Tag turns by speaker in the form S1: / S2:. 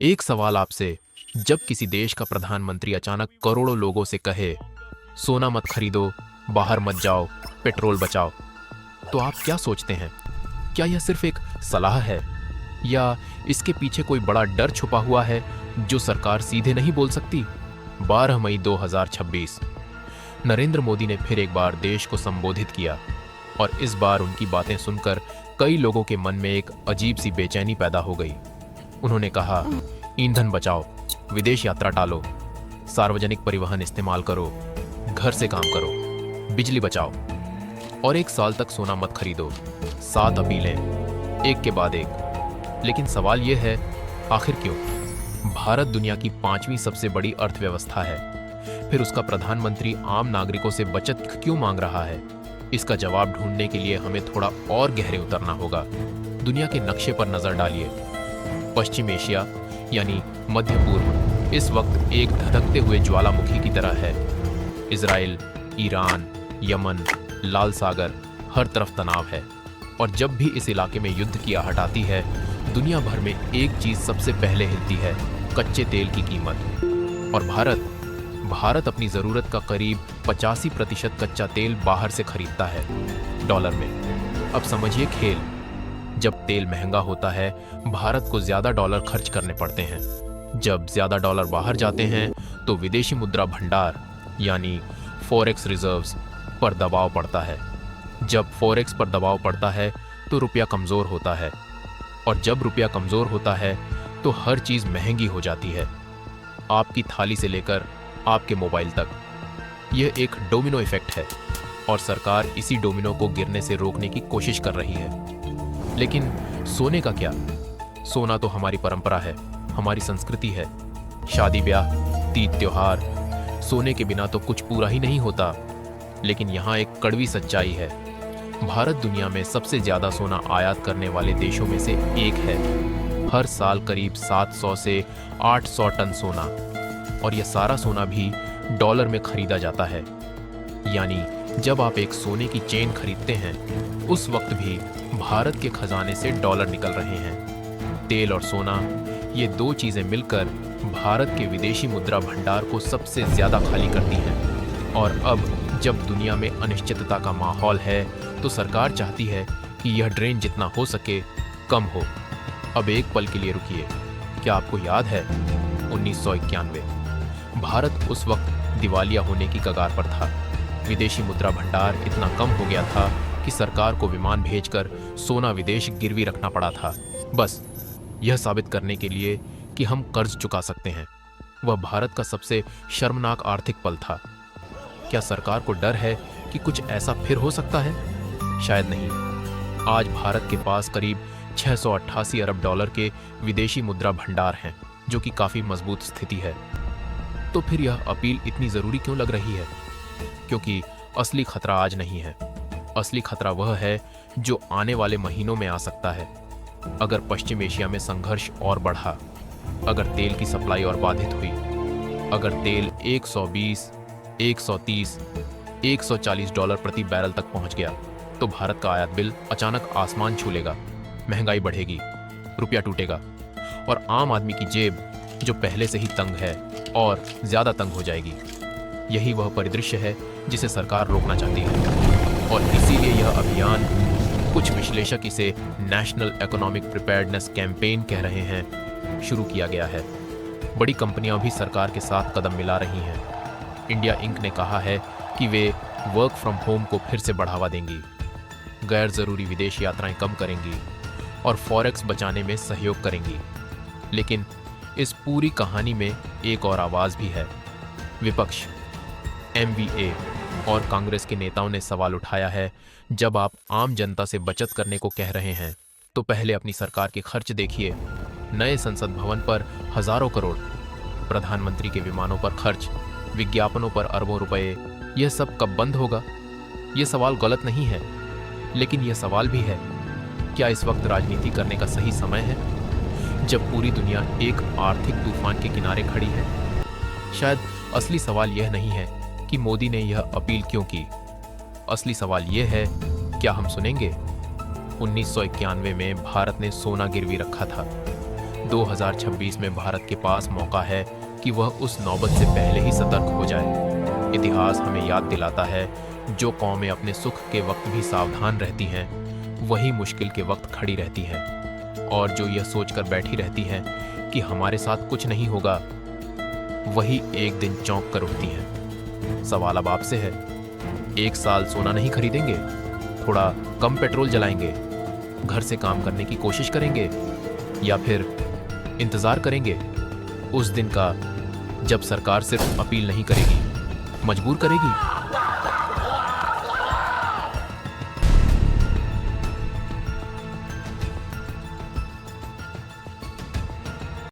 S1: एक सवाल आपसे, जब किसी देश का प्रधानमंत्री अचानक करोड़ों लोगों से कहे सोना मत खरीदो, बाहर मत जाओ, पेट्रोल बचाओ, तो आप क्या सोचते हैं? क्या यह सिर्फ एक सलाह है या इसके पीछे कोई बड़ा डर छुपा हुआ है जो सरकार सीधे नहीं बोल सकती? 12 मई 2026 नरेंद्र मोदी ने फिर एक बार देश को संबोधित किया और इस बार उनकी बातें सुनकर कई लोगों के मन में एक अजीब सी बेचैनी पैदा हो गई। उन्होंने कहा, ईंधन बचाओ, विदेश यात्रा टालो, सार्वजनिक परिवहन इस्तेमाल करो, घर से काम करो, बिजली बचाओ और 1 साल तक सोना मत खरीदो। 7 अपीलें, एक के बाद एक। लेकिन सवाल यह है, आखिर क्यों? भारत दुनिया की 5वीं सबसे बड़ी अर्थव्यवस्था है, फिर उसका प्रधानमंत्री आम नागरिकों से बचत क्यों मांग रहा है? इसका जवाब ढूंढने के लिए हमें थोड़ा और गहरे उतरना होगा। दुनिया के नक्शे पर नजर डालिए। पश्चिम एशिया यानी मध्य पूर्व इस वक्त एक धधकते हुए ज्वालामुखी की तरह है। इजराइल, ईरान, यमन, लाल सागर, हर तरफ तनाव है और जब भी इस इलाके में युद्ध की आहट आती है, दुनिया भर में एक चीज सबसे पहले हिलती है, कच्चे तेल की कीमत। और भारत अपनी जरूरत का करीब 85% कच्चा तेल बाहर से खरीदता है, डॉलर में। अब समझिए खेल, जब तेल महंगा होता है, भारत को ज्यादा डॉलर खर्च करने पड़ते हैं। जब ज्यादा डॉलर बाहर जाते हैं तो विदेशी मुद्रा भंडार यानी फॉरेक्स रिजर्व्स पर दबाव पड़ता है। जब फॉरेक्स पर दबाव पड़ता है तो रुपया कमजोर होता है और जब रुपया कमजोर होता है तो हर चीज महंगी हो जाती है, आपकी थाली से लेकर आपके मोबाइल तक। यह एक डोमिनो इफेक्ट है और सरकार इसी डोमिनो को गिरने से रोकने की कोशिश कर रही है। लेकिन सोने का क्या? सोना तो हमारी परंपरा है, हमारी संस्कृति है। शादी ब्याह, तीज त्योहार, सोने के बिना तो कुछ पूरा ही नहीं होता। लेकिन यहाँ एक कड़वी सच्चाई है, भारत दुनिया में सबसे ज्यादा सोना आयात करने वाले देशों में से एक है। हर साल करीब 700 से 800 टन सोना, और यह सारा सोना भी डॉलर में खरीदा जाता है। यानी जब आप एक सोने की चेन खरीदते हैं, उस वक्त भी भारत के खजाने से डॉलर निकल रहे हैं। तेल और सोना, ये दो चीजें मिलकर भारत के विदेशी मुद्रा भंडार को सबसे ज्यादा खाली करती हैं। और अब जब दुनिया में अनिश्चितता का माहौल है, तो सरकार चाहती है कि यह ड्रेन जितना हो सके कम हो। अब एक पल के लिए रुकिए, क्या आपको याद है 1991? भारत उस वक्त दिवालिया होने की कगार पर था। विदेशी मुद्रा भंडार इतना कम हो गया था कि सरकार को विमान भेजकर सोना विदेश गिरवी रखना पड़ा था, बस यह साबित करने के लिए कि हम कर्ज चुका सकते हैं। वह भारत का सबसे शर्मनाक आर्थिक पल था। क्या सरकार को डर है कि कुछ ऐसा फिर हो सकता है? शायद नहीं। आज भारत के पास करीब 688 अरब डॉलर के विदेशी मुद्रा भंडार हैं, जो कि काफी मजबूत स्थिति है। तो फिर यह अपील इतनी जरूरी क्यों लग रही है? क्योंकि असली खतरा आज नहीं है। असली खतरा वह है जो आने वाले महीनों में आ सकता है। अगर पश्चिम एशिया में संघर्ष और बढ़ा, अगर तेल की सप्लाई और बाधित हुई, अगर तेल 120, 130, 140 डॉलर प्रति बैरल तक पहुंच गया, तो भारत का आयात बिल अचानक आसमान छू लेगा, महंगाई बढ़ेगी, रुपया टूटेगा और आम आदमी की जेब, जो पहले से ही तंग है, और ज्यादा तंग हो जाएगी। यही वह परिदृश्य है जिसे सरकार रोकना चाहती है और इसीलिए यह अभियान, कुछ विश्लेषक इसे नेशनल इकोनॉमिक प्रिपेयर्डनेस कैंपेन कह रहे हैं, शुरू किया गया है। बड़ी कंपनियां भी सरकार के साथ कदम मिला रही हैं। इंडिया इंक ने कहा है कि वे वर्क फ्रॉम होम को फिर से बढ़ावा देंगी, गैर जरूरी विदेश यात्राएं कम करेंगी और फॉरेक्स बचाने में सहयोग करेंगी। लेकिन इस पूरी कहानी में एक और आवाज भी है। विपक्ष, एमवीए और कांग्रेस के नेताओं ने सवाल उठाया है, जब आप आम जनता से बचत करने को कह रहे हैं, तो पहले अपनी सरकार के खर्च देखिए। नए संसद भवन पर हजारों करोड़, प्रधानमंत्री के विमानों पर खर्च, विज्ञापनों पर अरबों रुपए, यह सब कब बंद होगा? यह सवाल गलत नहीं है, लेकिन यह सवाल भी है, क्या इस वक्त राजनीति करने का सही समय है, जब पूरी दुनिया एक आर्थिक तूफान के किनारे खड़ी है? शायद असली सवाल यह नहीं है कि मोदी ने यह अपील क्यों की। असली सवाल यह है, क्या हम सुनेंगे? 1991 में भारत ने सोना गिरवी रखा था। 2026 में भारत के पास मौका है कि वह उस नौबत से पहले ही सतर्क हो जाए। इतिहास हमें याद दिलाता है, जो कौमें अपने सुख के वक्त भी सावधान रहती हैं, वही मुश्किल के वक्त खड़ी रहती हैं। और जो यह सोचकर बैठी रहती हैं कि हमारे साथ कुछ नहीं होगा, वही एक दिन चौंक कर उठती हैं। सवाल अब आपसे है, 1 साल सोना नहीं खरीदेंगे? थोड़ा कम पेट्रोल जलाएंगे? घर से काम करने की कोशिश करेंगे? या फिर इंतजार करेंगे उस दिन का जब सरकार सिर्फ अपील नहीं करेगी, मजबूर करेगी?